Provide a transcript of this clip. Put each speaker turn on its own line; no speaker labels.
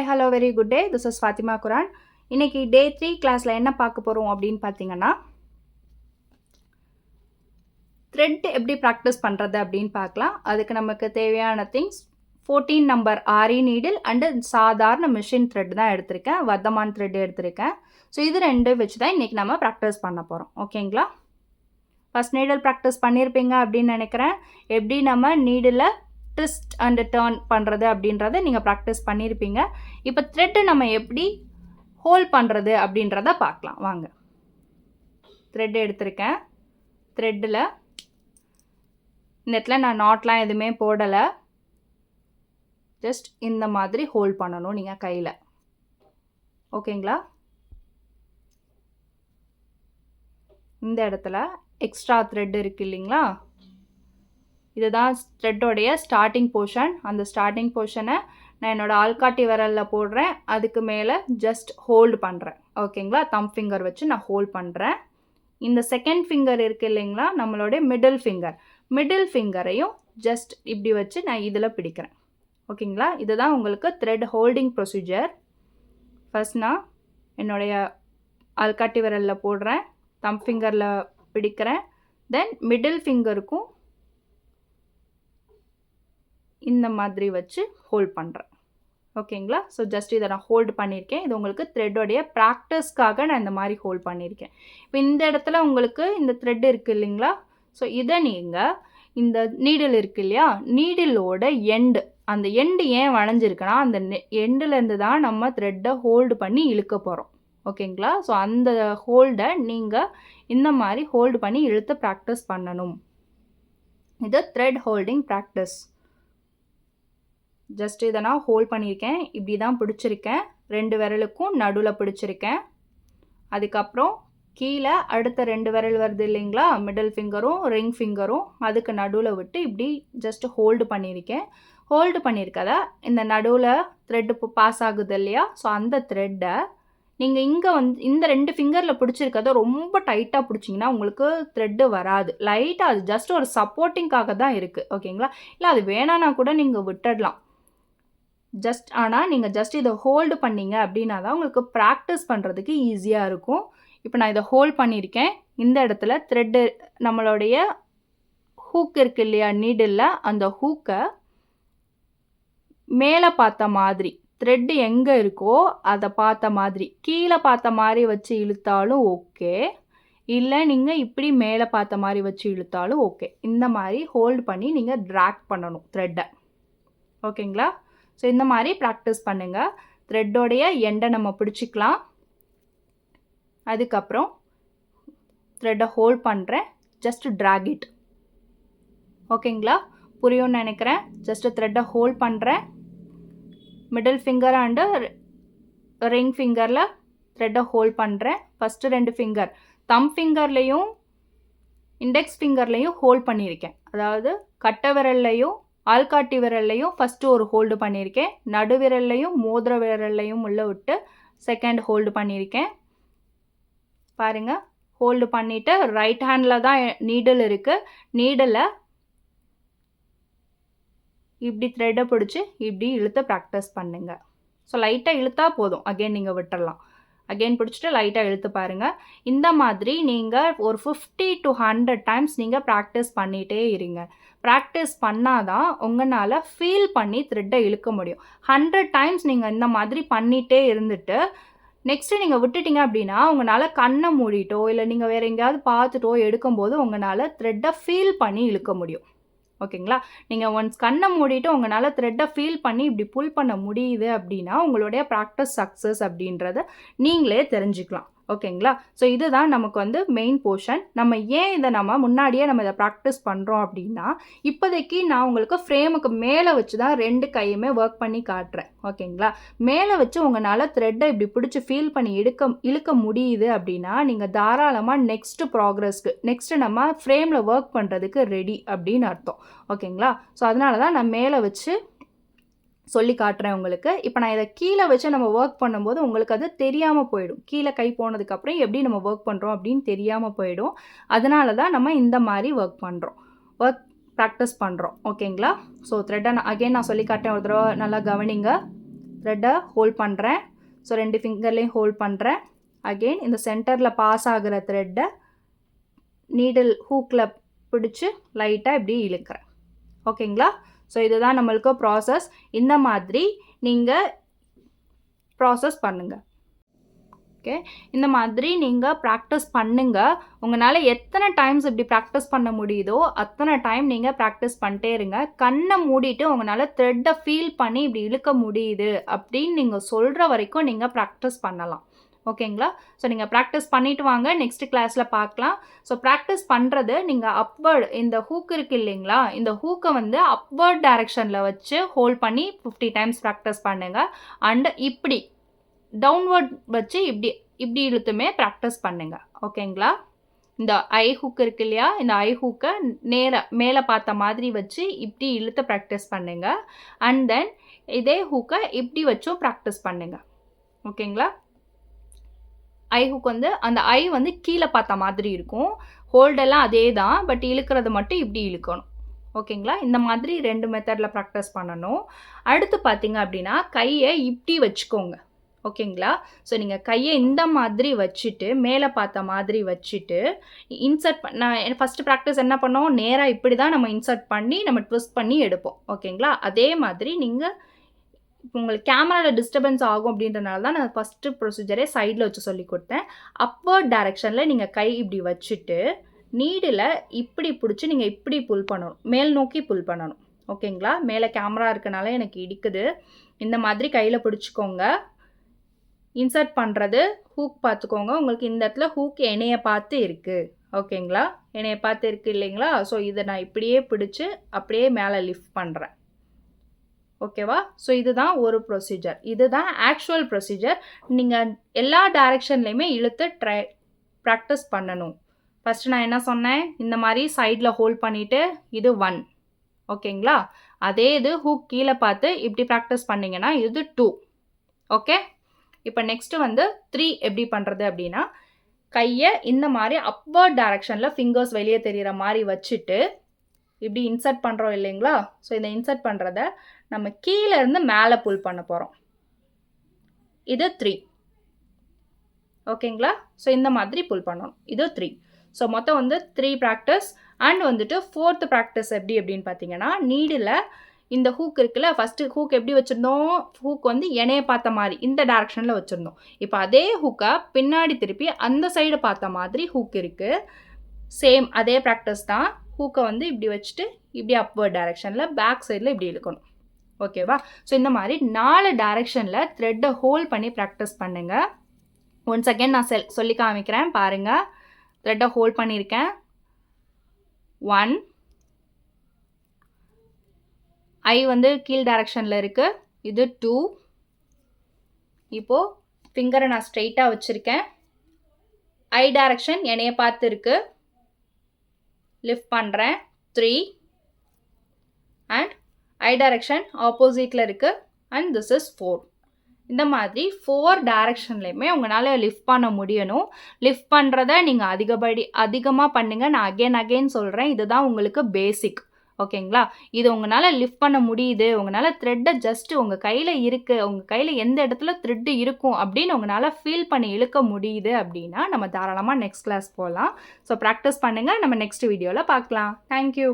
Hi hello very good day. This is Fathima Quran. இன்னைக்கு day 3 கிளாஸில் என்ன பார்க்க போகிறோம் அப்படின்னு பார்த்தீங்கன்னா, த்ரெட் எப்படி ப்ராக்டிஸ் பண்ணுறது அப்படின்னு பார்க்கலாம். அதுக்கு நமக்கு தேவையான things 14 number aari needle and சாதாரண மிஷின் த்ரெட் தான் எடுத்திருக்கேன். வர்தமான் த்ரெட் எடுத்திருக்கேன். ஸோ இது ரெண்டு வச்சு தான் இன்றைக்கி நம்ம ப்ராக்டிஸ் பண்ண போகிறோம். ஓகேங்களா? ஃபஸ்ட் நீடில் ப்ராக்டிஸ் பண்ணியிருப்பீங்க அப்படின்னு நினைக்கிறேன். எப்படி நம்ம நீடில் ட்விஸ்ட் அண்ட் டர்ன் பண்ணுறது அப்படின்றத நீங்கள் ப்ராக்டிஸ் பண்ணியிருப்பீங்க. இப்போ த்ரெட்டு நம்ம எப்படி ஹோல்ட் பண்ணுறது அப்படின்றத பார்க்கலாம் வாங்க. த்ரெட் எடுத்திருக்கேன். த்ரெட்டில் இந்த இடத்துல நான் நாட்லாம் எதுவுமே போடலை. ஜஸ்ட் இந்த மாதிரி ஹோல்ட் பண்ணணும் நீங்கள் கையில். ஓகேங்களா? இந்த இடத்துல எக்ஸ்ட்ரா த்ரெட் இருக்குது இல்லைங்களா, இதுதான் த்ரெட்டோடைய ஸ்டார்டிங் போர்ஷன். அந்த ஸ்டார்டிங் போர்ஷனை நான் என்னோடய ஆள்காட்டி விரலில் போடுறேன். அதுக்கு மேலே ஜஸ்ட் ஹோல்டு பண்ணுறேன். ஓகேங்களா? தம் ஃபிங்கர் வச்சு நான் ஹோல்ட் பண்ணுறேன். இந்த செகண்ட் ஃபிங்கர் இருக்குது இல்லைங்களா, நம்மளுடைய மிடில் ஃபிங்கரையும் ஜஸ்ட் இப்படி வச்சு நான் இதில் பிடிக்கிறேன். ஓகேங்களா? இதுதான் உங்களுக்கு த்ரெட் ஹோல்டிங் ப்ரொசீஜர். ஃபர்ஸ்ட் நான் என்னுடைய ஆள்காட்டி விரலில் போடுறேன், தம் ஃபிங்கரில் பிடிக்கிறேன், தென் மிடில் ஃபிங்கருக்கும் இந்த மாதிரி வச்சு ஹோல்ட் பண்ணுறேன். ஓகேங்களா? ஸோ ஜஸ்ட் இதை நான் ஹோல்டு பண்ணியிருக்கேன். இது உங்களுக்கு த்ரெட்டோடைய ப்ராக்டிஸ்க்காக நான் இந்த மாதிரி ஹோல்ட் பண்ணியிருக்கேன். இப்போ இந்த இடத்துல உங்களுக்கு இந்த த்ரெட் இருக்குது இல்லைங்களா, ஸோ இதை நீங்கள் இந்த நீடில் இருக்குது இல்லையா, நீடிலோட எண்டு, அந்த எண்டு ஏன் வளைஞ்சிருக்குன்னா அந்த எண்டுலேருந்து தான் நம்ம த்ரெட்டை ஹோல்டு பண்ணி இழுக்க போகிறோம். ஓகேங்களா? ஸோ அந்த ஹோல்டை நீங்கள் இந்த மாதிரி ஹோல்டு பண்ணி இழுத்து ப்ராக்டிஸ் பண்ணணும். இது த்ரெட் ஹோல்டிங் ப்ராக்டிஸ். ஜஸ்ட் இதை நான் ஹோல்ட் பண்ணியிருக்கேன். இப்படி தான் பிடிச்சிருக்கேன். 2 விரலுக்கும் நடுவில் பிடிச்சிருக்கேன். அதுக்கப்புறம் கீழே அடுத்த 2 விரல் வருது இல்லைங்களா, மிடில் ஃபிங்கரும் ரிங் ஃபிங்கரும், அதுக்கு நடுவில் விட்டு இப்படி ஜஸ்ட் ஹோல்டு பண்ணியிருக்கேன். ஹோல்டு பண்ணியிருக்கதை இந்த நடுவில் த்ரெட்டு பாஸ் ஆகுது இல்லையா, ஸோ அந்த த்ரெட்டை நீங்கள் இங்கே இந்த 2 ஃபிங்கரில் பிடிச்சிருக்கதை ரொம்ப டைட்டாக பிடிச்சிங்கன்னா உங்களுக்கு த்ரெட்டு வராது. லைட்டாக அது ஜஸ்ட் ஒரு சப்போர்ட்டிங்காக தான் இருக்குது. ஓகேங்களா? இல்லை அது வேணான்னா கூட நீங்கள் விட்டுடலாம். ஜஸ்ட் ஆனால் நீங்கள் ஜஸ்ட் இதை ஹோல்டு பண்ணிங்க அப்படின்னா தான் உங்களுக்கு ப்ராக்டிஸ் பண்ணுறதுக்கு ஈஸியாக இருக்கும். இப்போ நான் இதை ஹோல்ட் பண்ணியிருக்கேன். இந்த இடத்துல த்ரெட்டு நம்மளுடைய ஹூக் இருக்குது இல்லையா நீடில், அந்த ஹூக்கை மேலே பார்த்த மாதிரி, த்ரெட்டு எங்கே இருக்கோ அதை பார்த்த மாதிரி, கீழே பார்த்த மாதிரி வச்சு இழுத்தாலும் ஓகே, இல்லை நீங்கள் இப்படி மேலே பார்த்த மாதிரி வச்சு இழுத்தாலும் ஓகே. இந்த மாதிரி ஹோல்டு பண்ணி நீங்கள் ட்ராக் பண்ணணும் த்ரெட்டை. ஓகேங்களா? ஸோ இந்த மாதிரி ப்ராக்டிஸ் பண்ணுங்கள். த்ரெட்டோடைய எண்டை நம்ம பிடிச்சிக்கலாம். அதுக்கப்புறம் த்ரெட்டை ஹோல்ட் பண்ணுறேன். Just track it. ஓகேங்களா? புரியும்னு நினைக்கிறேன். ஜஸ்ட் த்ரெட்டை ஹோல்ட் பண்ணுறேன். மிடில் ஃபிங்கர் அண்டு ரிங் ஃபிங்கரில் த்ரெட்டை ஹோல்ட் பண்ணுறேன். ஃபஸ்ட்டு 2 ஃபிங்கர் தம் ஃபிங்கர்லேயும் இண்டெக்ஸ் ஃபிங்கர்லேயும் ஹோல்ட் பண்ணியிருக்கேன். அதாவது கட்டை விரல்லையும் ஆள்காட்டி விரல்லையும் ஃபஸ்ட்டு ஒரு ஹோல்டு பண்ணியிருக்கேன். நடு விரல்லையும் மோதிர விரல்லையும் உள்ளே விட்டு செகண்ட் ஹோல்டு பண்ணியிருக்கேன். பாருங்கள், ஹோல்டு பண்ணிவிட்டு ரைட் ஹேண்டில் தான் நீடில் இருக்குது. நீடில் இப்படி த்ரெட்டை பிடிச்சி இப்படி இழுத்து ப்ராக்டிஸ் பண்ணுங்கள். ஸோ லைட்டாக இழுத்தா போதும், அகெயின் நீங்கள் விட்டுடலாம். அகெயின் பிடிச்சிட்டு லைட்டாக இழுத்து பாருங்கள். இந்த மாதிரி நீங்கள் ஒரு 50 to 100 டைம்ஸ் நீங்கள் ப்ராக்டிஸ் பண்ணிகிட்டே இருங்க. ப்ராக்டிஸ் பண்ணால் தான் உங்களால் ஃபீல் பண்ணி த்ரெட்டை இழுக்க முடியும். 100 டைம்ஸ் நீங்கள் இந்த மாதிரி பண்ணிகிட்டே இருந்துட்டு நெக்ஸ்ட்டு நீங்கள் விட்டுட்டீங்க அப்படின்னா உங்களால் கண்ணை மூடிட்டோ இல்லை நீங்கள் வேறு எங்கேயாவது பார்த்துட்டோ எடுக்கும்போது உங்களால் த்ரெட்டை ஃபீல் பண்ணி இழுக்க முடியும். ஓகேங்களா? நீங்கள் ஒன்ஸ் கண்ணை மூடிட்டு உங்களால் த்ரெட்டை ஃபீல் பண்ணி இப்படி புல் பண்ண முடியுது அப்படின்னா உங்களுடைய ப்ராக்டிஸ் சக்ஸஸ் அப்படின்றத நீங்களே தெரிஞ்சுக்கலாம். ஓகேங்களா? ஸோ இதுதான் நமக்கு மெயின் போர்ஷன். நம்ம ஏன் இதை முன்னாடியே நம்ம இதை ப்ராக்டிஸ் பண்ணுறோம் அப்படின்னா, இப்போதைக்கு நான் உங்களுக்கு ஃப்ரேமுக்கு மேலே வச்சு தான் 2 கையுமே ஒர்க் பண்ணி காட்டுறேன். ஓகேங்களா? மேலே வச்சு உங்களால் த்ரெட்டை இப்படி பிடிச்சி ஃபீல் பண்ணி இழுக்க முடியுது அப்படின்னா நீங்கள் தாராளமாக நெக்ஸ்ட்டு நம்ம ஃப்ரேமில் ஒர்க் பண்ணுறதுக்கு ரெடி அப்படின்னு அர்த்தம். ஓகேங்களா? ஸோ அதனால தான் நான் மேலே வச்சு சொல்லி காட்டுறேன் உங்களுக்கு. இப்போ நான் இதை கீழே வச்சு நம்ம ஒர்க் பண்ணும்போது உங்களுக்கு அது தெரியாமல் போயிடும். கீழே கை போனதுக்கப்புறம் எப்படி நம்ம ஒர்க் பண்ணுறோம் அப்படின்னு தெரியாமல் போயிடும். அதனால தான் நம்ம இந்த மாதிரி ஒர்க் ப்ராக்டிஸ் பண்ணுறோம். ஓகேங்களா? ஸோ த்ரெட்டை நான் சொல்லி காட்டுறேன். ஒரு தடவை நல்லா கவனிங்க. த்ரெட்டை ஹோல்ட் பண்ணுறேன். ஸோ 2 ஃபிங்கர்லேயும் ஹோல்ட் பண்ணுறேன். அகெயின் இந்த சென்டரில் பாஸ் ஆகிற த்ரெட்டை நீடில் ஹூக்கில் பிடிச்சி லைட்டாக இப்படி இழுக்கிறேன். ஓகேங்களா? ஸோ இதுதான் நம்மளுக்கு ப்ராசஸ். இந்த மாதிரி நீங்கள் ப்ராசஸ் பண்ணுங்கள். ஓகே, இந்த மாதிரி நீங்கள் ப்ராக்டிஸ் பண்ணுங்கள். உங்களால் எத்தனை டைம்ஸ் இப்படி ப்ராக்டிஸ் பண்ண முடியுதோ அத்தனை டைம் நீங்கள் ப்ராக்டிஸ் பண்ணிட்டே இருங்க. கண்ணை மூடிட்டு உங்களால் த்ரெட்டை ஃபீல் பண்ணி இப்படி இழுக்க முடியுது அப்படின்னு நீங்கள் சொல்கிற வரைக்கும் நீங்கள் ப்ராக்டிஸ் பண்ணலாம். ஓகேங்களா? ஸோ நீங்கள் ப்ராக்டிஸ் பண்ணிவிட்டு வாங்க, நெக்ஸ்ட் கிளாஸில் பார்க்கலாம். ஸோ ப்ராக்டிஸ் பண்ணுறது நீங்கள் அப்வர்ட், இந்த ஹூக் இருக்குது இல்லைங்களா, இந்த ஹூக்கை வந்து அப்வர்ட் டைரெக்ஷனில் வச்சு ஹோல்ட் பண்ணி 50 டைம்ஸ் ப்ராக்டிஸ் பண்ணுங்கள். அண்டு இப்படி டவுன்வர்ட் வச்சு இப்படி இப்படி இழுத்துமே ப்ராக்டிஸ் பண்ணுங்கள். ஓகேங்களா? இந்த ஐ ஹூக் இருக்கு இல்லையா, இந்த ஐ ஹூக்கை நேராக மேலே பார்த்த மாதிரி வச்சு இப்படி இழுத்து ப்ராக்டிஸ் பண்ணுங்கள். அண்ட் தென் இதே ஹூக்கை இப்படி வச்சும் ப்ராக்டிஸ் பண்ணுங்கள். ஓகேங்களா? ஐ ஹூக் வந்து அந்த ஐ வந்து கீழே பார்த்த மாதிரி இருக்கும். ஹோல்டெல்லாம் அதே தான், பட் இழுக்கிறது மட்டும் இப்படி இழுக்கணும். ஓகேங்களா? இந்த மாதிரி 2 மெத்தடில் ப்ராக்டிஸ் பண்ணணும். அடுத்து பார்த்தீங்க அப்படின்னா கையை இப்படி வச்சுக்கோங்க. ஓகேங்களா? ஸோ நீங்கள் கையை இந்த மாதிரி வச்சுட்டு மேலே பார்த்த மாதிரி வச்சுட்டு இன்சர்ட் நான் ஃபஸ்ட்டு ப்ராக்டிஸ் என்ன பண்ணோம், நேராக இப்படி தான் நம்ம இன்சர்ட் பண்ணி நம்ம ட்விஸ்ட் பண்ணி எடுப்போம். ஓகேங்களா? அதே மாதிரி நீங்கள் இப்போ உங்களுக்கு கேமராவில் டிஸ்டர்பன்ஸ் ஆகும் அப்படின்றனால தான் நான் ஃபஸ்ட்டு ப்ரொசீஜரே சைடில் வச்சு சொல்லி கொடுத்தேன். அப்வர்ட் டைரெக்ஷனில் நீங்கள் கை இப்படி வச்சுட்டு நீடில் இப்படி பிடிச்சி நீங்கள் இப்படி புல் பண்ணணும், மேல் நோக்கி புல் பண்ணணும். ஓகேங்களா? மேலே கேமரா இருக்கனால எனக்கு இடிக்குது. இந்த மாதிரி கையில் பிடிச்சிக்கோங்க. இன்சர்ட் பண்ணுறது ஹூக் பார்த்துக்கோங்க. உங்களுக்கு இந்த இடத்துல ஹூக் என்னையை பார்த்து இருக்குது. ஓகேங்களா? என்னையை பார்த்து இருக்குது இல்லைங்களா? ஸோ இதை நான் இப்படியே பிடிச்சி அப்படியே மேலே லிஃப்ட் பண்ணுறேன். ஓகேவா? ஸோ இதுதான் ஒரு ப்ரொசீஜர். இதுதான் ஆக்சுவல் ப்ரொசீஜர். நீங்கள் எல்லா டைரெக்ஷன்லேயுமே இழுத்து ப்ராக்டிஸ் பண்ணணும். ஃபஸ்ட்டு நான் என்ன சொன்னேன், இந்த மாதிரி சைடில் ஹோல்ட் பண்ணிவிட்டு இது 1. ஓகேங்களா? அதே இது ஹூக் கீழே பார்த்து இப்படி ப்ராக்டிஸ் பண்ணிங்கன்னா இது 2. ஓகே, இப்போ நெக்ஸ்ட்டு வந்து 3 எப்படி பண்ணுறது அப்படின்னா, கையை இந்த மாதிரி அப்வர்ட் டைரெக்ஷனில் ஃபிங்கர்ஸ் வெளியே தெரிகிற மாதிரி வச்சுட்டு இப்படி இன்சர்ட் பண்ணுறோம் இல்லைங்களா? ஸோ இந்த இன்சர்ட் பண்ணுறத நம்ம கீழே இருந்து மேலே புல் பண்ண போகிறோம். இது 3. ஓகேங்களா? ஸோ இந்த மாதிரி புல் பண்ணணும். இது 3. ஸோ மொத்தம் வந்து 3 ப்ராக்டிஸ். அண்ட் வந்துட்டு 4th ப்ராக்டிஸ் எப்படி அப்படின்னு பார்த்தீங்கன்னா, நீடில் இந்த ஹூக் இருக்குல்ல, ஃபஸ்ட்டு ஹூக் எப்படி வச்சுருந்தோம், ஹூக் வந்து என்னையை பார்த்த மாதிரி இந்த டைரெக்ஷனில் வச்சுருந்தோம். இப்போ அதே ஹூக்கை பின்னாடி திருப்பி அந்த சைடு பார்த்த மாதிரி ஹூக் இருக்குது. சேம் அதே ப்ராக்டிஸ் தான். ஹூக்கை வந்து இப்படி வச்சுட்டு இப்படி அப்வர்ட் டைரெக்ஷனில் பேக் சைடில் இப்படி இழுக்கணும். ஓகேவா? ஸோ இந்த மாதிரி 4 டைரெக்ஷனில் த்ரெட்டை ஹோல்ட் பண்ணி ப்ராக்டிஸ் பண்ணுங்கள். ஒன்ஸ் அகேன் நான் சொல்லி காமிக்கிறேன் பாருங்கள். த்ரெட்டை ஹோல்ட் பண்ணியிருக்கேன். 1, ஐ வந்து கீழ் டைரெக்ஷனில் இருக்குது. இது 2. இப்போது ஃபிங்கரை நான் ஸ்ட்ரெயிட்டாக வச்சுருக்கேன். ஐ டைரெக்ஷன் என்னைய பார்த்து இருக்குது. லிஃப்ட் பண்ணுறேன். 3 அண்ட் ஐ டைரெக்ஷன் ஆப்போசிட்டில் இருக்குது. And this is 4. இந்த மாதிரி 4 டைரெக்ஷன்லேயுமே உங்களால் லிஃப்ட் பண்ண முடியணும். லிஃப்ட் பண்ணுறத நீங்கள் அதிகமாக பண்ணுங்கள். நான் அகெயின் சொல்கிறேன், இதுதான் உங்களுக்கு பேசிக். ஓகேங்களா? இது உங்களால் லிஃப்ட் பண்ண முடியுது, உங்களால் த்ரெட்டை ஜஸ்ட்டு உங்கள் கையில் இருக்குது, உங்கள் கையில் எந்த இடத்துல த்ரெட்டு இருக்கும் அப்படின்னு உங்களால் ஃபீல் பண்ணி இழுக்க முடியுது அப்படின்னா நம்ம தாராளமாக நெக்ஸ்ட் கிளாஸ் போகலாம். ஸோ ப்ராக்டிஸ் பண்ணுங்கள். நம்ம நெக்ஸ்ட் வீடியோவில் பார்க்கலாம். தேங்க்யூ.